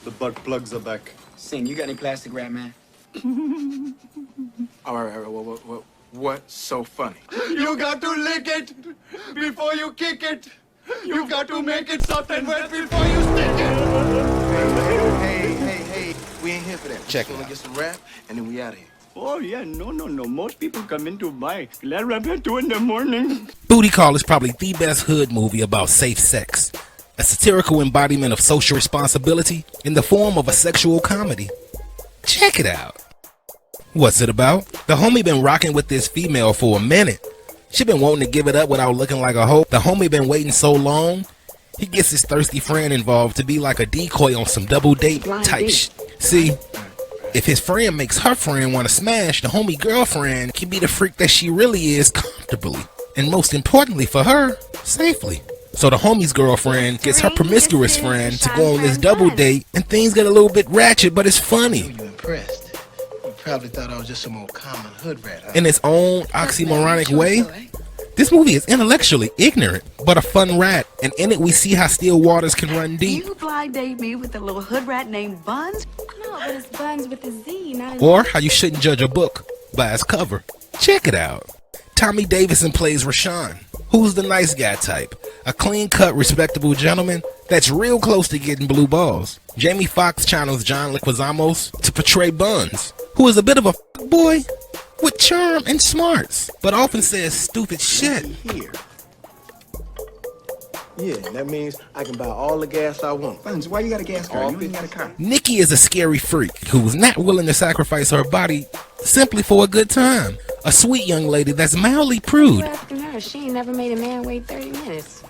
The butt plugs are back. Sing, you got any plastic wrap, man? All right, what's so funny? You got to lick it before you kick it. You got to make it soft and wet before you stick it. Hey, we ain't here for that. Check it out. Get some rap, and then we out of here. Oh, yeah, no. Most people come in to buy. Glad rap at 2 in the morning. Booty Call is probably the best hood movie about safe sex. A satirical embodiment of social responsibility in the form of a sexual comedy. Check it out. What's it about? The homie been rocking with this female for a minute. She been wanting to give it up without looking like a hoe. The homie been waiting so long, he gets his thirsty friend involved to be like a decoy on some double date type shit. See, if his friend makes her friend want to smash, the homie girlfriend can be the freak that she really is comfortably. And most importantly for her, safely. So the homie's girlfriend gets her promiscuous friend to go on this double date, and things get a little bit ratchet, but it's funny. You impressed? You probably thought I was just some old common hood rat. Huh? In its own oxymoronic way, this movie is intellectually ignorant, but a fun rat, and in it we see how still waters can run deep. You blind date me with a little hood rat named Bunz? No, but it's Bunz with a Z, not a Or how you shouldn't judge a book by its cover. Check it out. Tommy Davidson plays Rushon, who's the nice guy type. A clean-cut, respectable gentleman that's real close to getting blue balls. Jamie Foxx channels John Leguizamo to portray Bunz, who is a bit of a boy with charm and smarts, but often says stupid shit. Here. Yeah, that means I can buy all the gas I want. Bunz, why you got a gas car? You ain't got a car. Nikki is a scary freak who's not willing to sacrifice her body simply for a good time. A sweet young lady that's mildly prude. Asking her, she ain't never made a man wait 30 minutes.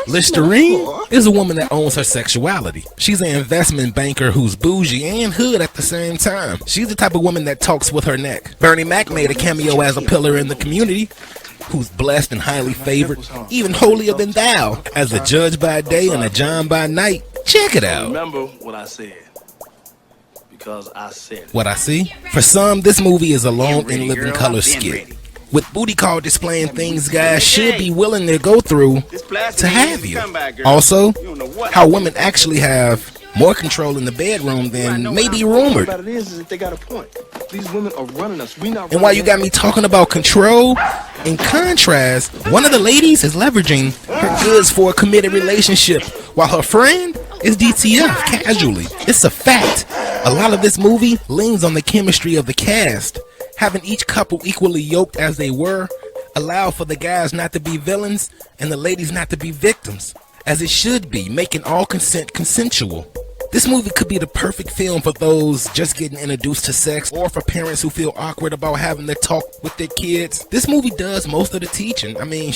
Lysterine is a woman that owns her sexuality. She's an investment banker who's bougie and hood at the same time. She's the type of woman that talks with her neck. Bernie Mac made a cameo as a pillar in the community, who's blessed and highly favored, even holier than thou, as a judge by day and a John by night. Check it out. Remember what I said, because I said it. What I see? For some, this movie is a long and living color skit, with Booty Call displaying things guys should be willing to go through to have you. Also, how women actually have more control in the bedroom than may be rumored. These women are running us. And while you got me talking about control, in contrast, one of the ladies is leveraging her goods for a committed relationship, while her friend is DTF casually. It's a fact. A lot of this movie leans on the chemistry of the cast. Having each couple equally yoked as they were allowed for the guys not to be villains and the ladies not to be victims, as it should be, making all consent consensual. This movie could be the perfect film for those just getting introduced to sex, or for parents who feel awkward about having to talk with their kids. This movie does most of the teaching. I mean,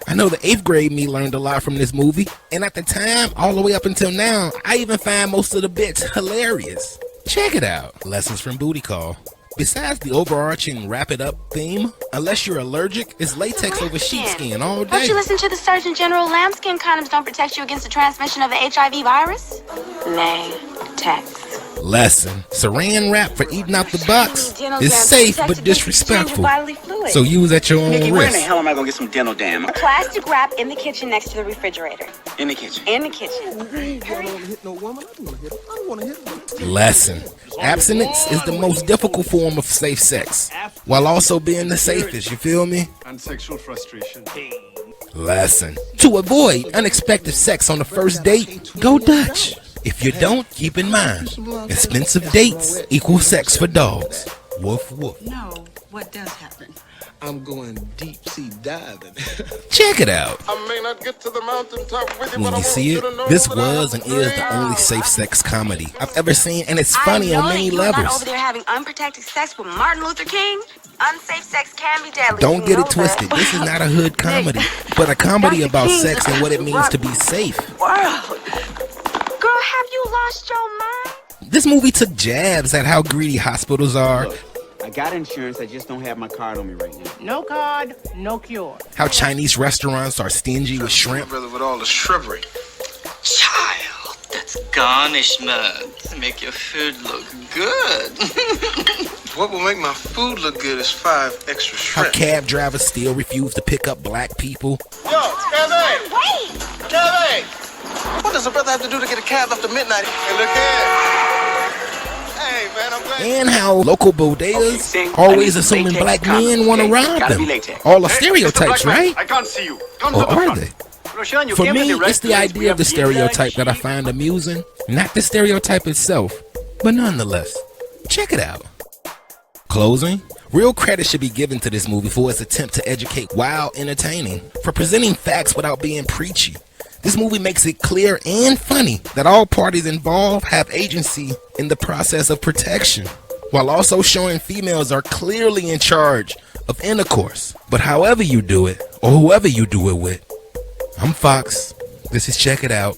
I know the 8th grade me learned a lot from this movie, and at the time, all the way up until now, I even find most of the bits hilarious. Check it out. Lessons from Booty Call. Besides the overarching wrap it up theme, unless you're allergic, it's latex over sheepskin all day. Don't you listen to the Surgeon General? Lambskin condoms don't protect you against the transmission of the HIV virus. Latex. Lesson. Saran wrap for eating out the box is safe but disrespectful, so use at your own Nikki, where in the risk. hell am I gonna get some dental dam? A plastic wrap in the kitchen next to the refrigerator. In the kitchen. In the kitchen. Lesson. Abstinence is the most difficult form of safe sex, while also being the safest, you feel me? And sexual frustration. Lesson. To avoid unexpected sex on the first date, go Dutch. If you don't, keep in mind, expensive dates equal sex for dogs. Woof woof. No, what does happen? I'm going deep sea diving. Check it out. I may not get to the mountaintop with you, When but I you see want it, you to know this that was I'm and is the only safe sex comedy I've ever seen, and it's funny on many You're not over levels. there having unprotected sex with Martin Luther King. Unsafe sex can be deadly. Don't you get know it twisted. that. This is not a hood comedy, but a comedy about sex and what it means to be safe. World. Girl, have you lost your mind? This movie took jabs at how greedy hospitals are, I got insurance, I just don't have my card on me right now. No card, no cure. how Chinese restaurants are stingy with shrimp, brother with all the shrubbery. Child, that's garnishment to make your food look good. What will make my food look good is 5 extra how shrimp. cab drivers still refuse to pick up black people, Yo, Kevin! Wait! Kevin! What does a brother have to do to get a cab after midnight? Hey, look here. Hey, man, I'm glad. And how local bodegas always assuming black men want to rob them. All the stereotypes, right? I can't see you. Come Or to the are front. they? Rushon, you For came to me, the right it's the place. We idea of have the eaten stereotype lunch. that I find amusing, not the stereotype itself. But nonetheless, check it out. Closing. Real credit should be given to this movie for its attempt to educate while entertaining, for presenting facts without being preachy. This movie makes it clear and funny that all parties involved have agency in the process of protection, while also showing females are clearly in charge of intercourse. But however you do it, or whoever you do it with, I'm Fox. This is Check It Out.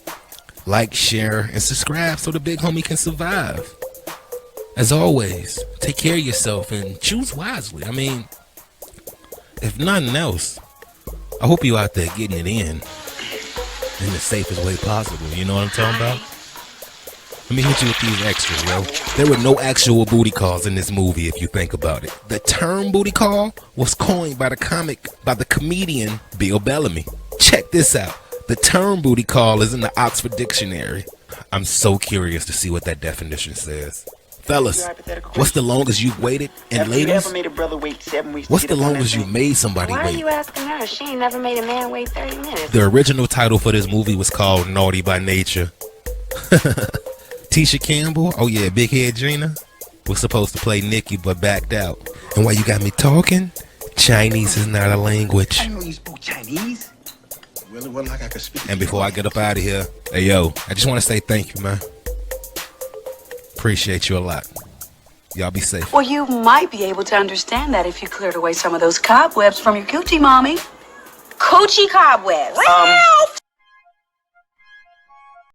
Like, share, and subscribe so the big homie can survive. As always, take care of yourself and choose wisely. I mean, if nothing else, I hope you out there getting it in the safest way possible. You know what I'm talking about? Let me hit you with these extras, yo. There were no actual booty calls in this movie if you think about it. The term booty call was coined by the comedian Bill Bellamy. Check this out. The term booty call is in the Oxford Dictionary. I'm so curious to see what that definition says. Fellas, what's the longest you've waited? And ladies, made a brother wait 7 weeks? what's the longest you made somebody Why are wait? you asking her? She ain't never made a man wait 30 minutes. The original title for this movie was called Naughty by Nature. Tisha Campbell, oh yeah, Big Head Gina, was supposed to play Nikki but backed out. And while you got me talking, Chinese is not a language. I know you spoke Chinese. Really wasn't like I could speak. And before I get up out of here, hey yo, I just want to say thank you, man. Appreciate you a lot. Y'all be safe. Well, you might be able to understand that if you cleared away some of those cobwebs from your coochie, mommy. Coochie cobwebs.